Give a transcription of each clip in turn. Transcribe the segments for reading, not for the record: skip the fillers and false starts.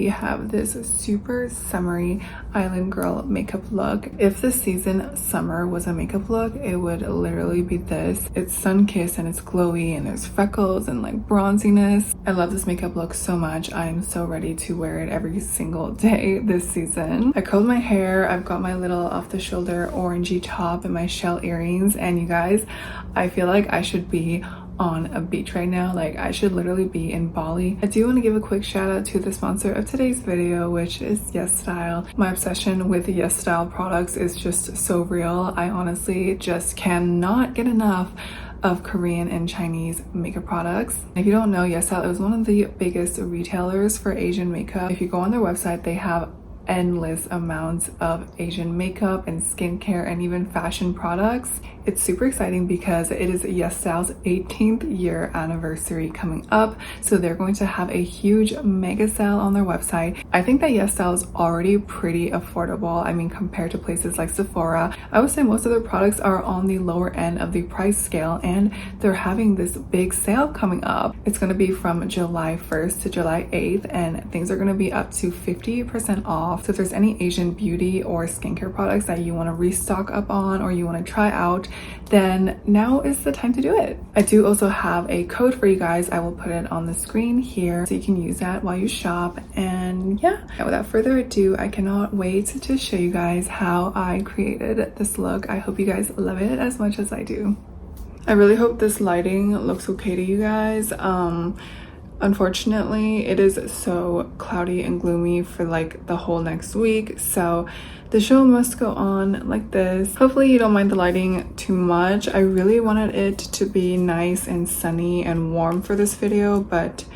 we have this super summery island girl makeup look. If the season summer was a makeup look, it would literally be this. It's sun-kissed and it's glowy and there's freckles and like bronziness. I love this makeup look so much. I'm so ready to wear it every single day this season. I curled my hair. I've got my little off-the-shoulder orangey top and my shell earrings, and you guys, I feel like I should be on a beach right now. Like, I should literally be in Bali. I do want to give a quick shout out to the sponsor of today's video, which is YesStyle. My obsession with YesStyle products is just so real. I honestly just cannot get enough of Korean and Chinese makeup products. If you don't know, YesStyle is one of the biggest retailers for Asian makeup. If you go on their website, they have endless amounts of Asian makeup and skincare and even fashion products. It's super exciting because it is YesStyle's 18th year anniversary coming up, so they're going to have a huge mega sale on their website. I think that YesStyle is already pretty affordable. I mean, compared to places like Sephora, I would say most of their products are on the lower end of the price scale, and they're having this big sale coming up. It's going to be from July 1st to July 8th, and things are going to be up to 50% off. So if there's any Asian beauty or skincare products that you want to restock up on or you want to try out, then now is the time to do it. I do also have a code for you guys. I will put it on the screen here so you can use that while you shop. And yeah, without further ado, I cannot wait to show you guys how I created this look. I hope you guys love it as much as I do. I really hope this lighting looks okay to you guys. Unfortunately, it is so cloudy and gloomy for like the whole next week, so the show must go on like this. Hopefully you don't mind the lighting too much. I really wanted it to be nice and sunny and warm for this video, but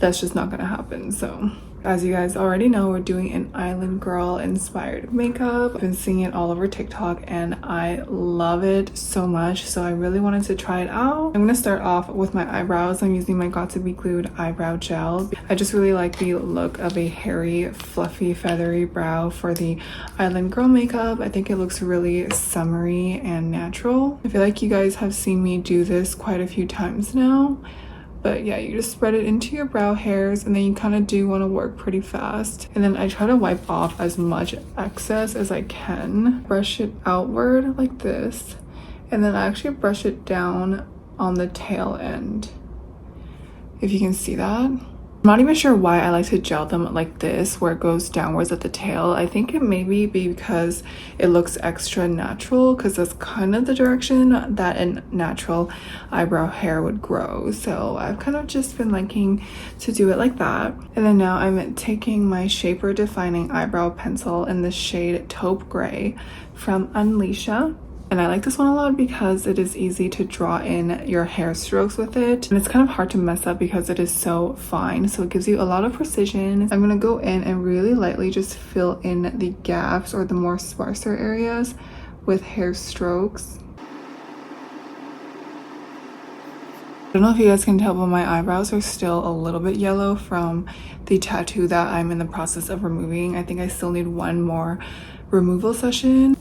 that's just not gonna happen. So as you guys already know, we're doing an island girl inspired makeup. I've been seeing it all over TikTok and I love it so much, so I really wanted to try it out. I'm gonna start off with my eyebrows. I'm using my Got To Be Glued eyebrow gel. I just really like the look of a hairy, fluffy, feathery brow for the island girl makeup. I think it looks really summery and natural. I feel like you guys have seen me do this quite a few times now. But yeah, you just spread it into your brow hairs, and then you kind of do want to work pretty fast. And then I try to wipe off as much excess as I can. Brush it outward like this, and then I actually brush it down on the tail end, if you can see that. I'm not even sure why I like to gel them like this, where it goes downwards at the tail. I think it may be because it looks extra natural, because that's kind of the direction that a natural eyebrow hair would grow. So I've kind of just been liking to do it like that. And then now I'm taking my Shaper Defining Eyebrow Pencil in the shade Taupe Gray from UNLEASHIA. And I like this one a lot because it is easy to draw in your hair strokes with it. And it's kind of hard to mess up because it is so fine. So it gives you a lot of precision. I'm going to go in and really lightly just fill in the gaps or the more sparser areas with hair strokes. I don't know if you guys can tell, but my eyebrows are still a little bit yellow from the tattoo that I'm in the process of removing. I think I still need one more removal session.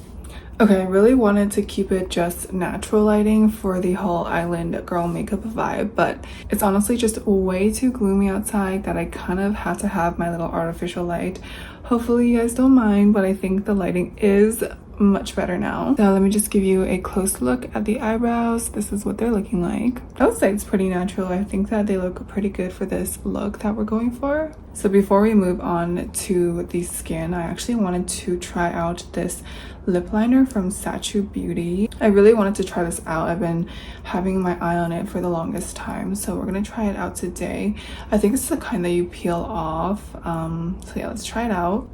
Okay, I really wanted to keep it just natural lighting for the whole island girl makeup vibe, but it's honestly just way too gloomy outside that I kind of had to have my little artificial light. Hopefully you guys don't mind, but I think the lighting is much better now. Now let me just give you a close look at the eyebrows. This is what they're looking like. I would say it's pretty natural. I think that they look pretty good for this look that we're going for. So before we move on to the skin, I actually wanted to try out this lip liner from Sachu Beauty. I really wanted to try this out. I've been having my eye on it for the longest time, so we're gonna try it out today. I think it's the kind that you peel off. So yeah, let's try it out.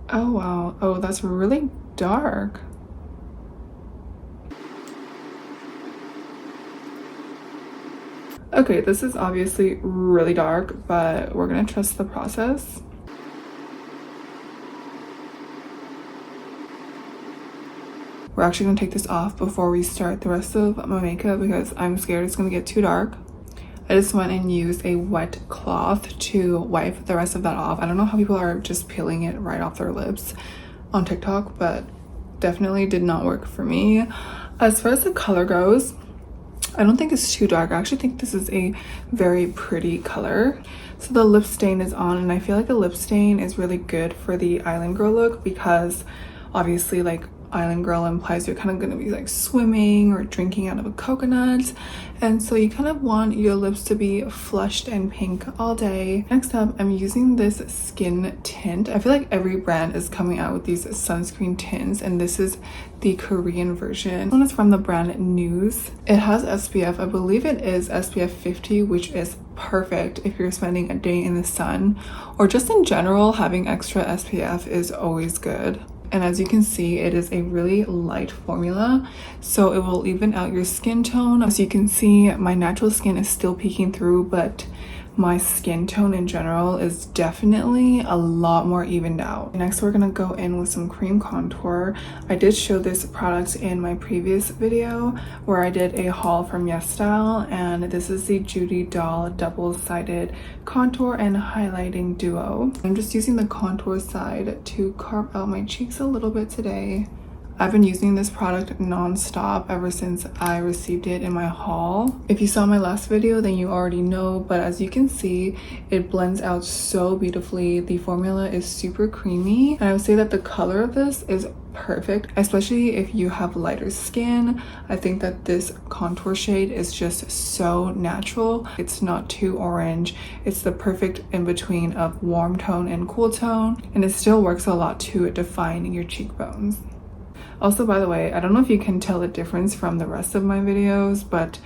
Oh wow, oh that's really dark. Okay, this is obviously really dark, but we're gonna trust the process. We're actually gonna take this off before we start the rest of my makeup because I'm scared it's gonna get too dark. I just went and used a wet cloth to wipe the rest of that off. I don't know how people are just peeling it right off their lips on TikTok, but definitely did not work for me. As far as the color goes, I don't think it's too dark. I actually think this is a very pretty color. So the lip stain is on, and I feel like a lip stain is really good for the island girl look because obviously like island girl implies you're kind of going to be like swimming or drinking out of a coconut, and so you kind of want your lips to be flushed and pink all day. Next up, I'm using this skin tint. I feel like every brand is coming out with these sunscreen tints, and this is the Korean version. This one is from the brand Nuse. It has SPF, I believe it is SPF 50, which is perfect if you're spending a day in the sun, or just in general having extra SPF is always good. And as you can see, it is a really light formula, so it will even out your skin tone. As you can see, my natural skin is still peeking through, but my skin tone in general is definitely a lot more evened out. Next, we're gonna go in with some cream contour. I did show this product in my previous video where I did a haul from YesStyle, and this is the Judydoll double-sided contour and highlighting duo. I'm just using the contour side to carve out my cheeks a little bit today. I've been using this product non-stop ever since I received it in my haul. If you saw my last video, then you already know, but as you can see, it blends out so beautifully. The formula is super creamy, and I would say that the color of this is perfect, especially if you have lighter skin. I think that this contour shade is just so natural. It's not too orange. It's the perfect in-between of warm tone and cool tone, and it still works a lot to define your cheekbones. Also, by the way, I don't know if you can tell the difference from the rest of my videos, but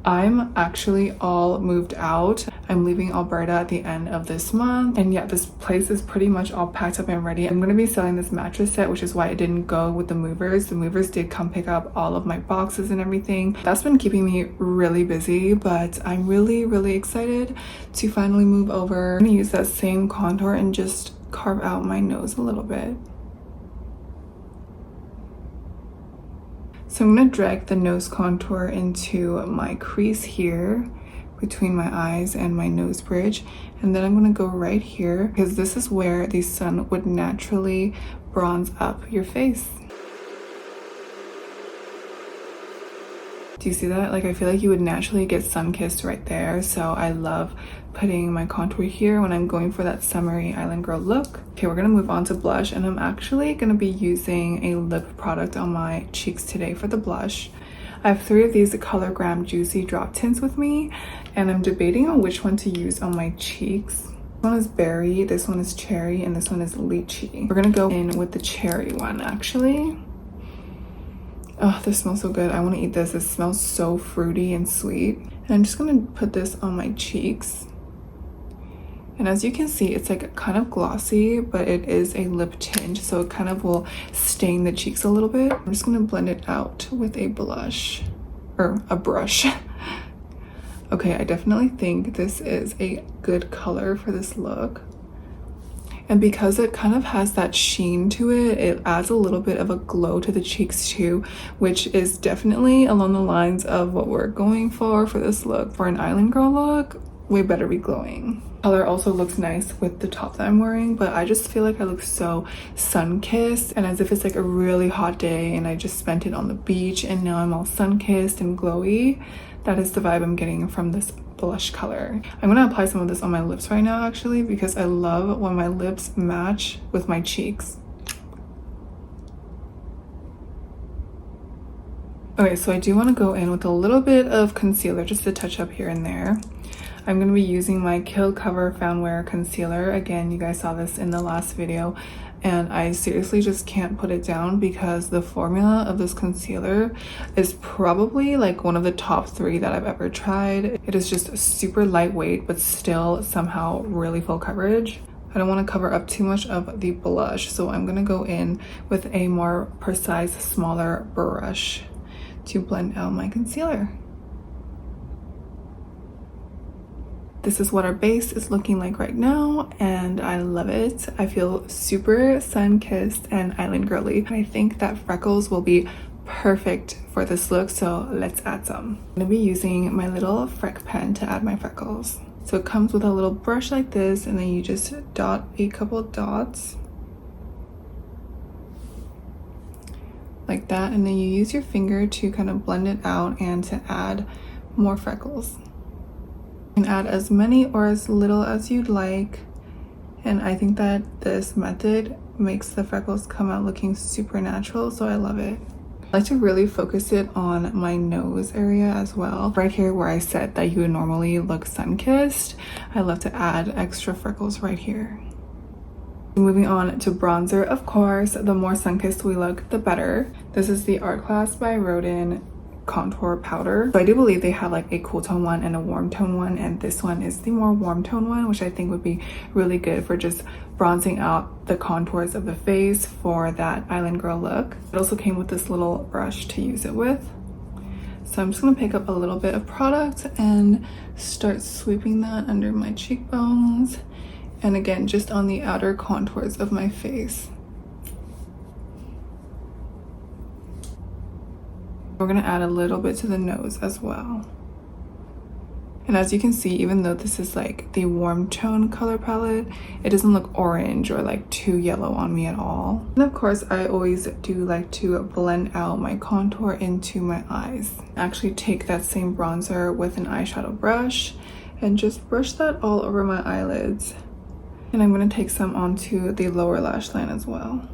I'm actually all moved out. I'm leaving Alberta at the end of this month, and yeah, this place is pretty much all packed up and ready. I'm going to be selling this mattress set, which is why it didn't go with the movers. The movers did come pick up all of my boxes and everything. That's been keeping me really busy, but I'm really excited to finally move over. I'm going to use that same contour and just carve out my nose a little bit. So I'm going to drag the nose contour into my crease here between my eyes and my nose bridge, and then I'm going to go right here because this is where the sun would naturally bronze up your face. Do you see that? Like, I feel like you would naturally get sun-kissed right there, so I love putting my contour here when I'm going for that summery island girl look. Okay, we're gonna move on to blush, and I'm actually gonna be using a lip product on my cheeks today for the blush. I have 3 of these colorgram juicy drop tints with me, and I'm debating on which one to use on my cheeks. This one is berry, this one is cherry, and this one is lychee. We're gonna go in with the cherry one, actually. Oh, this smells so good. I want to eat this. It smells so fruity and sweet. And I'm just going to put this on my cheeks. And as you can see, it's like kind of glossy, but it is a lip tint, so it kind of will stain the cheeks a little bit. I'm just going to blend it out with a blush, or a brush. Okay, I definitely think this is a good color for this look. And because it kind of has that sheen to it, it adds a little bit of a glow to the cheeks too, which is definitely along the lines of what we're going for this look. For an island girl look, we better be glowing. Color also looks nice with the top that I'm wearing, but I just feel like I look so sun-kissed and as if it's like a really hot day and I just spent it on the beach and now I'm all sun-kissed and glowy. That is the vibe I'm getting from this blush color. I'm gonna apply some of this on my lips right now actually, because I love when my lips match with my cheeks. Okay, so I do want to go in with a little bit of concealer just to touch up here and there. I'm going to be using my Kill Cover Founwear concealer. Again, you guys saw this in the last video, and I seriously just can't put it down because the formula of this concealer is probably like one of the top 3 that I've ever tried. It is just super lightweight, but still somehow really full coverage. I don't want to cover up too much of the blush, so I'm going to go in with a more precise, smaller brush to blend out my concealer. This is what our base is looking like right now, and I love it. I feel super sun-kissed and island girly. I think that freckles will be perfect for this look, so let's add some. I'm gonna be using my little freck pen to add my freckles. So it comes with a little brush like this, and then you just dot a couple dots like that, and then you use your finger to kind of blend it out and to add more freckles. You can add as many or as little as you'd like, and I think that this method makes the freckles come out looking super natural, so I love it. I like to really focus it on my nose area as well. Right here where I said that you would normally look sun-kissed, I love to add extra freckles right here. Moving on to bronzer, of course, the more sun-kissed we look, the better. This is the Artclass by Rodin contour powder. So I do believe they have like a cool tone one and a warm tone one, and this one is the more warm tone one, which I think would be really good for just bronzing out the contours of the face for that island girl look. It also came with this little brush to use it with. So I'm just gonna pick up a little bit of product and start sweeping that under my cheekbones, and again just on the outer contours of my face. We're gonna add a little bit to the nose as well. And as you can see, even though this is like the warm tone color palette, it doesn't look orange or like too yellow on me at all. And of course, I always do like to blend out my contour into my eyes. Actually take that same bronzer with an eyeshadow brush and just brush that all over my eyelids. And I'm gonna take some onto the lower lash line as well.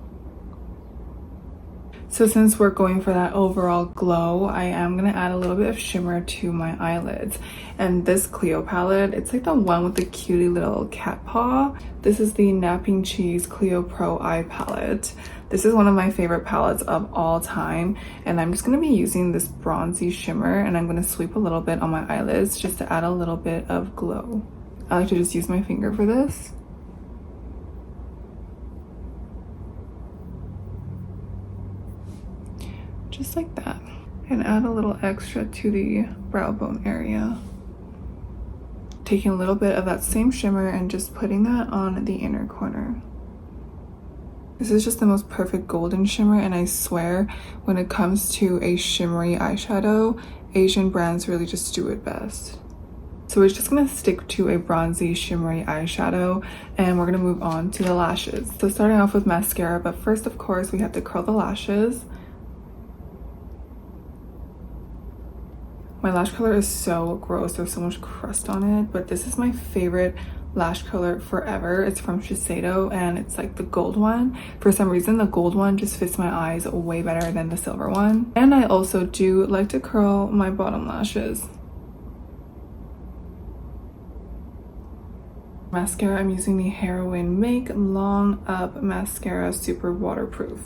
So since we're going for that overall glow, I am going to add a little bit of shimmer to my eyelids. And this CLIO palette, it's like the one with the cutie little cat paw. This is the Napping Cheese CLIO Pro Eye Palette. This is one of my favorite palettes of all time. And I'm just going to be using this bronzy shimmer, and I'm going to sweep a little bit on my eyelids just to add a little bit of glow. I like to just use my finger for this. Just like that, and add a little extra to the brow bone area. Taking a little bit of that same shimmer and just putting that on the inner corner. This is just the most perfect golden shimmer, and I swear when it comes to a shimmery eyeshadow, Asian brands really just do it best. So we're just gonna stick to a bronzy shimmery eyeshadow, and we're gonna move on to the lashes. So starting off with mascara, but first of course we have to curl the lashes. My lash color is so gross, there's so much crust on it, but this is my favorite lash color forever. It's from Shiseido, and it's like the gold one. For some reason, the gold one just fits my eyes way better than the silver one. And I also do like to curl my bottom lashes. Mascara, I'm using the Heroine Make Long Up Mascara Super Waterproof.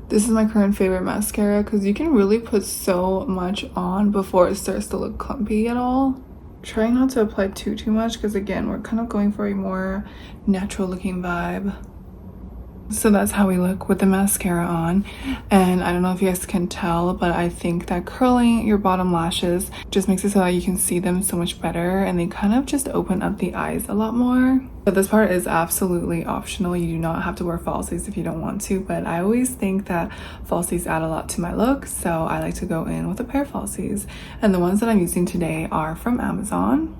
This is my current favorite mascara because you can really put so much on before it starts to look clumpy at all. Trying not to apply too much because again, we're kind of going for a more natural looking vibe. So that's how we look with the mascara on, and I don't know if you guys can tell, but I think that curling your bottom lashes just makes it so that you can see them so much better, and they kind of just open up the eyes a lot more. But this part is absolutely optional. You do not have to wear falsies if you don't want to, but I always think that falsies add a lot to my look, so I like to go in with a pair of falsies. And the ones that I'm using today are from Amazon.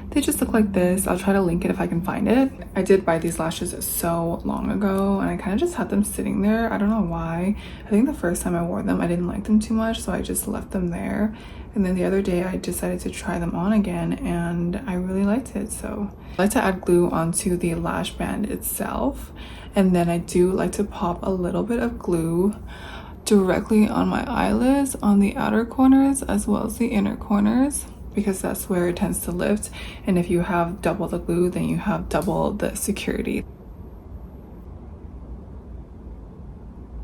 They just look like this. I'll try to link it if I can find it. I did buy these lashes so long ago, and I kind of just had them sitting there. I don't know why. I think the first time I wore them, I didn't like them too much, so I just left them there. And then the other day, I decided to try them on again, and I really liked it. So I like to add glue onto the lash band itself, and then I do like to pop a little bit of glue directly on my eyelids on the outer corners as well as the inner corners, because that's where it tends to lift, and if you have double the glue, then you have double the security.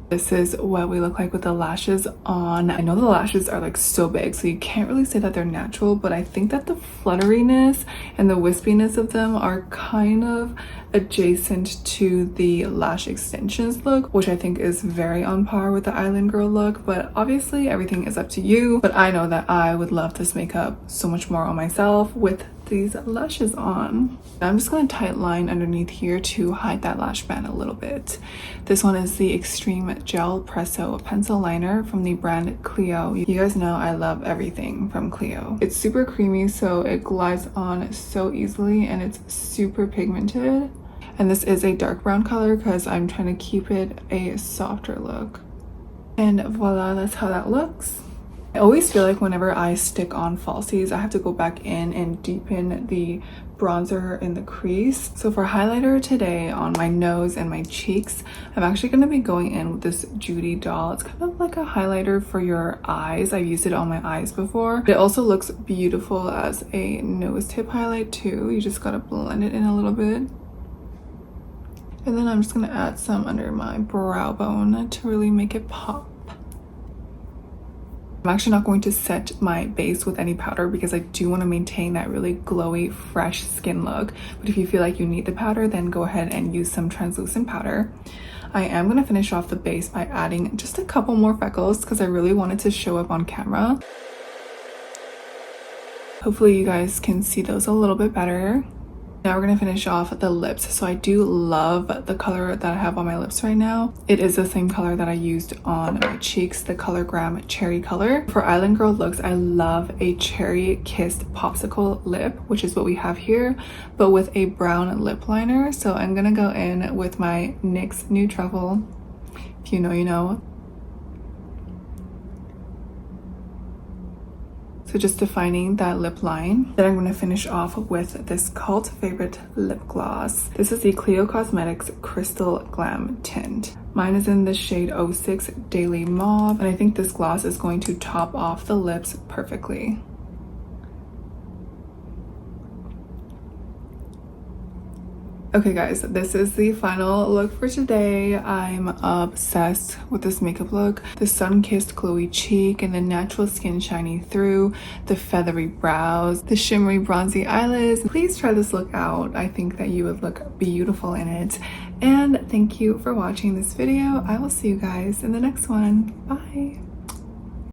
This is what we look like with the lashes on. I know the lashes are like so big, so you can't really say that they're natural, but I think that the flutteriness and the wispiness of them are kind of adjacent to the lash extensions look, which I think is very on par with the island girl look, but obviously everything is up to you. But I know that I would love this makeup so much more on myself with these lashes on. I'm just going to tight line underneath here to hide that lash band a little bit. This one is the Extreme Gelpresso pencil liner from the brand CLIO. You guys know I love everything from CLIO. It's super creamy, so it glides on so easily, and it's super pigmented. And this is a dark brown color because I'm trying to keep it a softer look. And voila, that's how that looks. I always feel like whenever I stick on falsies, I have to go back in and deepen the bronzer in the crease. So for highlighter today on my nose and my cheeks, I'm actually going to be going in with this Judydoll. It's kind of like a highlighter for your eyes. I've used it on my eyes before. It also looks beautiful as a nose tip highlight too. You just gotta blend it in a little bit. And then I'm just going to add some under my brow bone to really make it pop. I'm actually not going to set my base with any powder because I do want to maintain that really glowy, fresh skin look. But if you feel like you need the powder, then go ahead and use some translucent powder. I am going to finish off the base by adding just a couple more freckles because I really wanted to show up on camera. Hopefully you guys can see those a little bit better. Now we're going to finish off the lips. So I do love the color that I have on my lips right now. It is the same color that I used on my cheeks, the colorgram cherry color. For Island Girl looks, I love a cherry kissed popsicle lip, which is what we have here, but with a brown lip liner. So I'm going to go in with my NYX Nude Truffle. If you know, you know. So just defining that lip line. Then I'm going to finish off with this cult favorite lip gloss. This is the CLIO Cosmetics Crystal Glam Tint. Mine is in the shade 06 Daily Mauve, and I think this gloss is going to top off the lips perfectly. Okay guys, this is the final look for today. I'm obsessed with this makeup look. The sun-kissed glowy cheek and the natural skin shining through, the feathery brows, the shimmery bronzy eyelids. Please try this look out. I think that you would look beautiful in it. And thank you for watching this video. I will see you guys in the next one. Bye!